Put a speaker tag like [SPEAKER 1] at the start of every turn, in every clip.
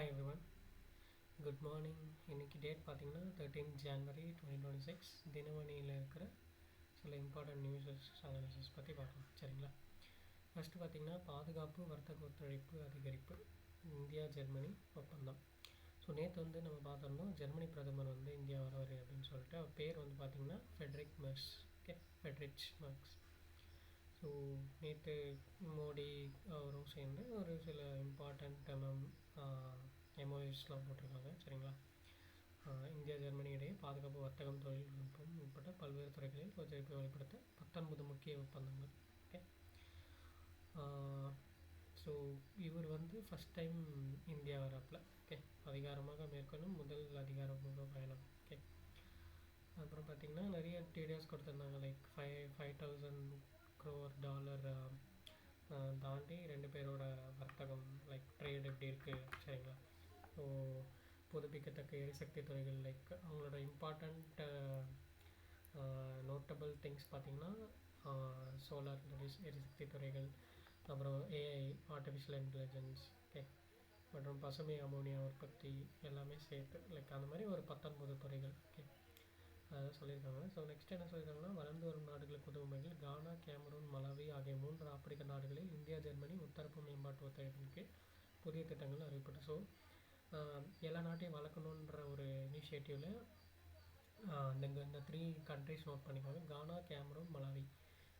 [SPEAKER 1] Hi everyone, good morning. இன்றைக்கி date பார்த்திங்கன்னா 13 January 2026. தினமணியில் இருக்கிற சில இம்பார்ட்டன்ட் நியூஸஸ் அனாலிசிஸ் பற்றி பார்க்கலாம். சரிங்களா? ஃபஸ்ட்டு பார்த்திங்கன்னா பாதுகாப்பு வர்த்தக ஒத்துழைப்பு அதிகரிப்பு, இந்தியா ஜெர்மனி ஒப்பந்தம். ஸோ நேற்று நம்ம பார்த்துருந்தோம், ஜெர்மனி பிரதமர் இந்தியா வரவர் அப்படின்னு சொல்லிட்டு. அவர் பேர் பார்த்திங்கன்னா ஃபெட்ரிக் மெர்ஸ். ஃபெட்ரிச் மெர்ஸ். ஸோ நேற்று மோடி அவரும் சேர்ந்து ஒரு சில இம்பார்ட்டண்ட் எம்ஓஎஸ்லாம் போட்டிருக்காங்க. சரிங்களா? இந்தியா ஜெர்மனி இடையே பாதுகாப்பு வர்த்தகம் தொழில்நுட்பம் உட்பட்ட பல்வேறு துறைகளில் ஒத்துழைப்பை வெளிப்படுத்த 19 முக்கிய ஒப்பந்தங்கள். ஓகே. ஸோ இவர் ஃபஸ்ட் டைம் இந்தியா வரப்பில். ஓகே. அதிகாரமாக மேற்கொள்ளும் முதல் அதிகாரப்பூர்வ பயணம். ஓகே. அப்புறம் பார்த்திங்கன்னா நிறைய டீடைல்ஸ் கொடுத்துருந்தாங்க. லைக் $5,000 crore தாண்டி ரெண்டு பேரோட வர்த்தகம், லைக் ட்ரேட் எப்படி இருக்குது. சரிங்களா? ஸோ புதுப்பிக்கத்தக்க எரிசக்தி துறைகள், லைக் அவங்களோட இம்பார்ட்டண்ட் நோட்டபிள் திங்ஸ் பார்த்திங்கன்னா சோலார் எரிசக்தி துறைகள், அப்புறம் ஏஐ ஆர்டிஃபிஷியல் இன்டெலிஜென்ஸ், ஓகே, மற்றும் பசுமை அமோனியா உற்பத்தி எல்லாமே சேர்த்து லைக் அந்த மாதிரி ஒரு 19 துறைகள். ஓகே, அதான் சொல்லியிருக்காங்க. ஸோ நெக்ஸ்ட் என்ன சொல்லியிருக்காங்கன்னா, வளர்ந்து வரும் நாடுகளுக்கு உதவுமைகள் கானா, கேமரூன், மலாவி ஆகிய 3 ஆப்பிரிக்க நாடுகளில் இந்தியா ஜெர்மனி முத்தரப்பு மேம்பாட்டு ஒத்துழைப்பிற்கு புதிய திட்டங்கள் அறிவிப்பட்டு. ஸோ எல்லா நாட்டையும் வளர்க்கணுன்ற ஒரு இனிஷியேட்டிவில் இந்த 3 கண்ட்ரிஸ் நோட் பண்ணிக்கோங்க: கானா, கேமரூன், மலாவி.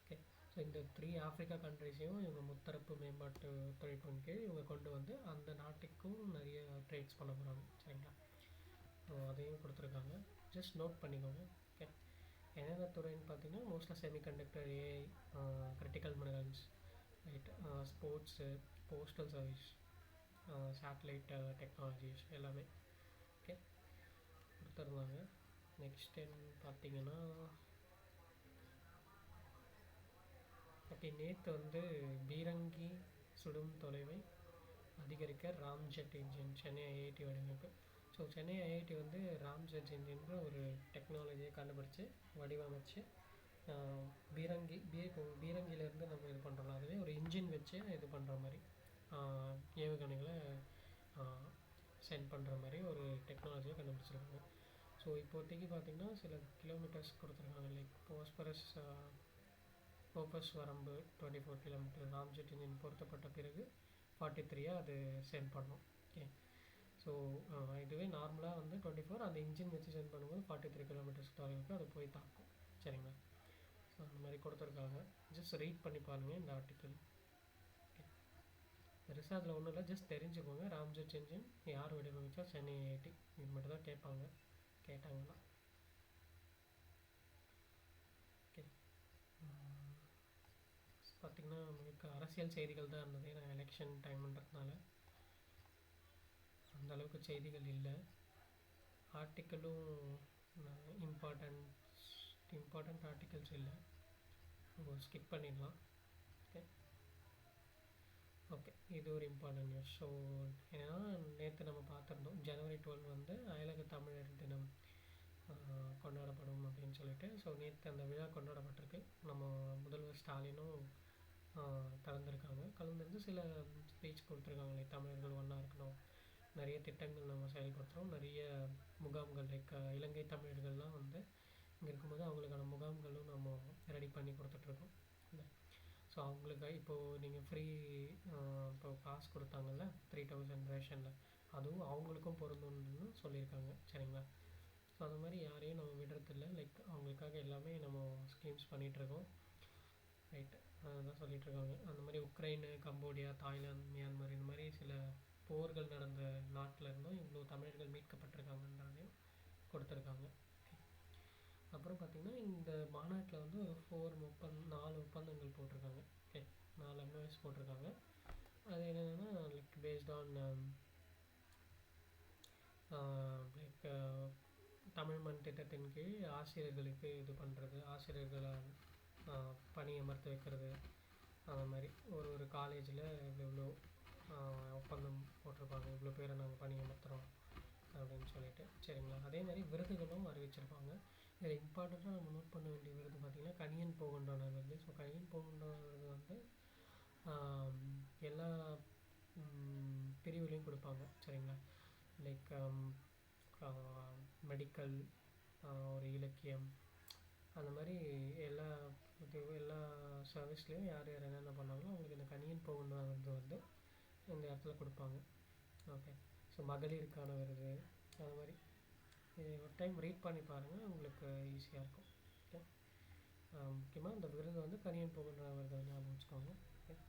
[SPEAKER 1] ஓகே. ஸோ இந்த 3 ஆஃப்ரிக்கா கண்ட்ரிஸையும் இவங்க முத்தரப்பு மேம்பாட்டு ஒத்துழைப்புக்கு இவங்க கொண்டு அந்த நாட்டுக்கும் நிறைய ட்ரேட்ஸ் பண்ண போகிறாங்க. சரிங்களா? ஸோ அதையும் கொடுத்துருக்காங்க, ஜஸ்ட் நோட் பண்ணிக்கோங்க. ஓகே. என்னென்ன துறைன்னு பார்த்தீங்கன்னா, மோஸ்ட்டாக semiconductor, AI, critical minerals, right, sports, postal service, satellite technologies எல்லாமே. ஓகே, கொடுத்துருந்தாங்க. நெக்ஸ்ட் என்ன பார்த்தீங்கன்னா, ஓகே, நேற்று பீரங்கி சுடும் தொலைவை அதிகரிக்க ராம்ஜெட் இன்ஜின் சென்னை ஐஐடி வடிவமைப்பு. ஸோ சென்னை ஐஐடி ராம்ஜெட் இன்ஜின்ற ஒரு டெக்னாலஜியை கண்டுபிடிச்சி வடிவமைச்சு பீரங்கிலேருந்து நம்ம இது பண்ணுறோம். அதுவே ஒரு இன்ஜின் வச்சு இது பண்ணுற மாதிரி ஏவுகணைகளை சென்ட் பண்ணுற மாதிரி ஒரு டெக்னாலஜியை கண்டுபிடிச்சிருக்காங்க. ஸோ இப்போதைக்கு பார்த்திங்கன்னா சில கிலோமீட்டர்ஸ் கொடுத்துருக்காங்க. லைக் போபஸ் வரம்பு 24 கிலோமீட்டர், ராம்ஜெட் இன்ஜின் பொருத்தப்பட்ட பிறகு 43 அது சென்ட் பண்ணோம். ஓகே. ஸோ இதுவே நார்மலாக 24, அந்த இன்ஜின் வச்சு சென்ட் பண்ணும்போது 43 கிலோமீட்டர்ஸ் தொலைவுக்கு அது போய் தாக்கும். சரிங்களா? ஸோ அந்த மாதிரி கொடுத்துருக்காங்க. ஜஸ்ட் ரீட் பண்ணி பாருங்கள் இந்த ஆர்டிக்கிள். ஓகே, பெருசாக அதில் ஒன்றும் இல்லை, ஜஸ்ட் தெரிஞ்சுக்கோங்க. ராம்ஜெட் இன்ஜின் யார் வடிவமைச்சா? சென்னை ஐஐடி. இது மட்டும் தான் கேட்டாங்கன்னா. ஓகே, பார்த்திங்கன்னா உங்களுக்கு அரசியல் செய்திகள் தான் இருந்தது. ஏன்னா எலெக்ஷன் டைம்ன்றதுனால அந்தளவுக்கு செய்திகள் இல்லை. ஆர்டிக்கிளும் இம்பார்ட்டண்ட் ஆர்டிகல்ஸ் இல்லை, ஸ்கிப் பண்ணிடலாம். ஓகே. ஓகே, இது ஒரு இம்பார்ட்டன்ட் நியூஸ். ஸோ ஏன்னா நேற்று நம்ம பார்த்துருந்தோம், ஜனவரி 12 அயலக தமிழர் தினம் கொண்டாடப்படும் அப்படின்னு சொல்லிட்டு. ஸோ நேற்று அந்த விழா கொண்டாடப்பட்டிருக்கு. நம்ம முதல்வர் ஸ்டாலினும் கலந்துருந்து சில ஸ்பீச் கொடுத்துருக்காங்க. தமிழர்கள் ஒன்றா இருக்கணும், நிறைய திட்டங்கள் நம்ம செயல்படுத்துகிறோம், நிறைய முகாம்கள், லைக் இலங்கை தமிழர்கள்லாம் இங்கே இருக்கும்போது அவங்களுக்கான முகாம்களும் நம்ம ரெடி பண்ணி கொடுத்துட்ருக்கோம். இல்லை, ஸோ அவங்களுக்கு இப்போது நீங்கள் ஃப்ரீ இப்போ காசு கொடுத்தாங்கல்ல 3000 ரேஷனில், அதுவும் அவங்களுக்கும் பொருந்தும்னு சொல்லியிருக்காங்க. சரிங்களா? ஸோ அந்த மாதிரி யாரையும் நம்ம விடுறதில்லை. லைக் அவங்களுக்காக எல்லாமே நம்ம ஸ்கீம்ஸ் பண்ணிகிட்ருக்கோம். ரைட்டு, அதுதான் சொல்லிகிட்ருக்காங்க. அந்த மாதிரி உக்ரைனு, கம்போடியா, தாய்லாந்து, மியான்மர் இந்த மாதிரி சில போர்கள் நடந்த நாட்டில் இருந்தும் இவ்வளோ தமிழர்கள் மீட்கப்பட்டிருக்காங்கன்றாலையும் கொடுத்துருக்காங்க. அப்புறம் பார்த்திங்கன்னா இந்த மாநாட்டில் ஒரு 4 ஒப்பந்தங்கள் போட்டிருக்காங்க. ஓகே, 4 எம்ஓஎஸ் போட்டிருக்காங்க. அது என்னென்னா, like based on like Tamil மண் திட்டத்தின் கீழ் ஆசிரியர்களுக்கு இது பண்ணுறது, ஆசிரியர்களை பணி அமர்த்த வைக்கிறது, அந்த மாதிரி ஒரு காலேஜில் இவ்வளோ ஒப்பந்தம் போட்டிருப்பாங்க, இவ்வளோ பேரை நாங்கள் பணி அமர்த்துகிறோம் அப்படின்னு சொல்லிட்டு. சரிங்களா? அதே மாதிரி விருதுகளும் அறிவிச்சிருப்பாங்க. இதில் இம்பார்ட்டண்ட்டாக நம்ம நோட் பண்ண வேண்டிய விருது பார்த்திங்கன்னா கணியன் பூங்குன்றனார் விருது. ஸோ கணியன் பூங்குன்றனார் விருது எல்லா பிரிவுலையும் கொடுப்பாங்க சரிங்களா. லைக் மெடிக்கல், ஒரு இலக்கியம், அந்த மாதிரி எல்லா எல்லா சர்வீஸ்லேயும் யார் யார் என்னென்ன பண்ணாங்களோ அவங்களுக்கு இந்த கணியன் பூங்குன்றன் விருது வந்து இந்த இடத்துல கொடுப்பாங்க. ஓகே, ஸோ மகளிருக்கான விருது அது மாதிரி இது ஒரு டைம் ரீட் பண்ணி பாருங்கள், உங்களுக்கு ஈஸியாக இருக்கும். ஓகே, முக்கியமாக இந்த விருது வந்து கணியன் பூங்குன்றன் விருது ஞாபகம் வச்சுக்கோங்க. ஓகே,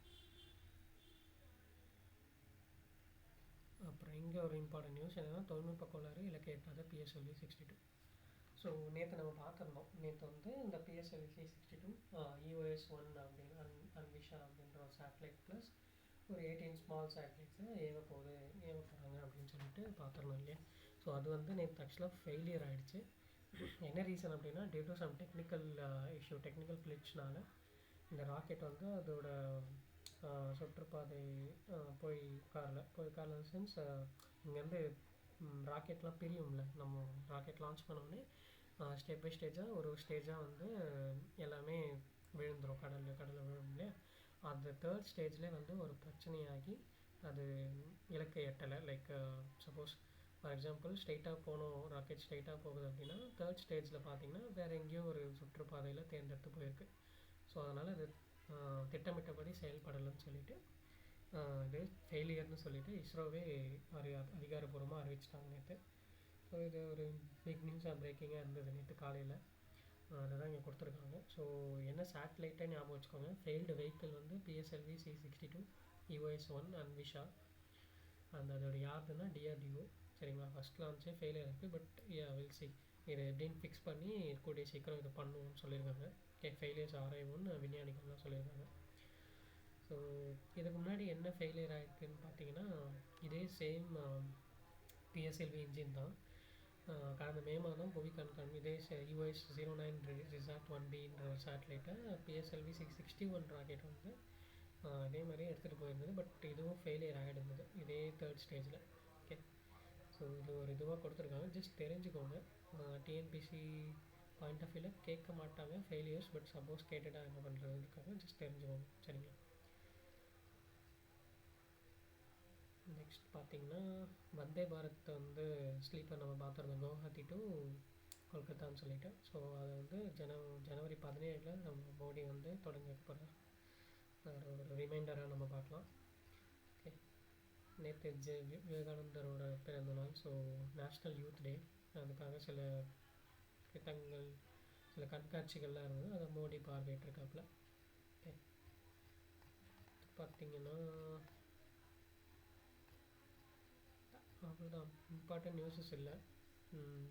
[SPEAKER 1] அப்புறம் இங்கே ஒரு இம்பார்ட்டன்ட் நியூஸ் என்னென்னா, தொழில்நுட்ப கோளாறு இலக்கை எட்டாத PSLV 62. ஸோ நேற்று நம்ம பார்த்துருந்தோம். நேற்று வந்து இந்த PSLV 62 EOS-1 அப்படின்னு அன்விஷா அப்படின்ற ஒரு சேட்டலைட் ப்ளஸ் ஒரு 18 ஸ்மால் சேட்டலைட்ஸை ஏவ போகிறாங்க அப்படின்னு சொல்லிட்டு பார்த்துருந்தோம் இல்லையா. ஸோ அது வந்து நேற்று ஆக்சுவலாக ஃபெயிலியர் ஆகிடுச்சு. என்ன ரீசன் அப்படின்னா, due to some technical issue, technical கிளிட்ச்னால இந்த ராக்கெட் வந்து அதோட சுற்றுப்பாதை போய் காரில் சென்ஸ் இங்கேருந்து ராக்கெட்லாம் பிரியும்ல, நம்ம ராக்கெட் லான்ச் பண்ணோடனே ஸ்டெப் பை ஸ்டேஜாக ஒரு ஸ்டேஜாக வந்து எல்லாமே விழுந்துடும், கடலில் விழும் இல்லையா. அந்த தேர்ட் ஸ்டேஜ்லேயே வந்து ஒரு பிரச்சனையாகி அது இலக்கை எட்டலை. லைக் சப்போஸ் ஃபார் எக்ஸாம்பிள் ஸ்ட்ரெயிட்டாக போகணும், ராக்கெட் ஸ்ட்ரெயிட்டாக போகுது அப்படின்னா தேர்ட் ஸ்டேஜில் பார்த்திங்கன்னா வேறு எங்கேயோ ஒரு சுற்றுப்பாதையில் தேர்ந்தெடுத்து போயிருக்கு. ஸோ அதனால் அது திட்டமிட்டபடி செயல்படலைன்னு சொல்லிட்டு இது ஃபெயிலியர்னு சொல்லிட்டு இஸ்ரோவே அதிகாரப்பூர்வமாக அறிவிச்சிட்டாங்க நேற்று. ஸோ இது ஒரு பிக் நியூஸாக பிரேக்கிங்காக இருந்தது நேற்று காலையில். அதை தான் இங்கே கொடுத்துருக்காங்க. ஸோ என்ன சேட்டலைட்டை ஞாபகம் வச்சுக்கோங்க. ஃபெயில்டு வெஹிக்கிள் வந்து PSLV C62 EOS-1 அன்விஷா. அதோட யாருன்னா DRDO சரிங்களா. ஃபஸ்ட் லான்ச்சே ஃபெயிலியர் இருக்குது. பட் வில் சி இதை எப்படின்னு ஃபிக்ஸ் பண்ணி கூடிய சீக்கிரம் இதை பண்ணுவோம்னு சொல்லியிருக்காங்க. ஃபெயிலியர்ஸ் ஆராய்வோன்னு விஞ்ஞானிகள்லாம் சொல்லியிருக்காங்க. ஸோ இதுக்கு முன்னாடி என்ன ஃபெயிலியர் ஆகிருக்குன்னு பார்த்தீங்கன்னா, இதே சேம் PSLV இன்ஜின் தான் கடந்த மே மாதம் புவி கண்காணிப்பு இதே EOS-09 RISAT-1Bன்ற ஒரு சேட்டலைட்டை PSLV 61 ராக்கெட் வந்து இதே மாதிரி எடுத்துகிட்டு போயிருந்தது. பட் இதுவும் ஃபெயிலியர் ஆகிடுந்தது இதே தேர்ட் ஸ்டேஜில். ஓகே, ஸோ இது ஒரு இதுவாக கொடுத்துருக்காங்க, ஜஸ்ட் தெரிஞ்சுக்கோங்க. TNPSC பாயிண்ட் ஆஃப் வியூவில் கேட்க மாட்டாங்க ஃபெயிலியர்ஸ், பட் சப்போஸ் கேட்டுட்டா என்ன பண்ணுறதுக்காக ஜஸ்ட் தெரிஞ்சுக்கோங்க சரிங்களா. நெக்ஸ்ட் பார்த்திங்கன்னா, வந்தே பாரத் வந்து ஸ்லீப்பர் நம்ம பார்த்துருந்தோம், குவஹாத்தி டு கொல்கத்தான்னு சொல்லிட்டு. ஸோ அதை வந்து ஜனவரி 17 நம்ம மோடி வந்து தொடங்கி வைக்க போகிறார். ஒரு ரிமைண்டராக நம்ம பார்க்கலாம். ஓகே, நேற்று விவேகானந்தரோட பிறந்த நாள். ஸோ நேஷ்னல் யூத் டே, அதுக்காக சில திட்டங்கள் சில கண்காட்சிகள்லாம் இருந்தது, அதை மோடி பார்வையிட்டிருக்காப்புல. ஓகே, பார்த்திங்கன்னா அவ்வளோதான், இம்பார்ட்டன்ட் நியூஸஸ் இல்லை.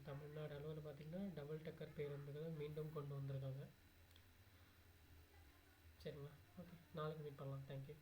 [SPEAKER 1] தமிழ்நாடு அளவில் பார்த்திங்கன்னா டபுள் டக்கர் பேருந்துகளை மீண்டும் கொண்டு வந்திருக்காங்க சரிங்களா. ஓகே, நாளைக்கு மீட் பண்ணலாம். தேங்க்யூ.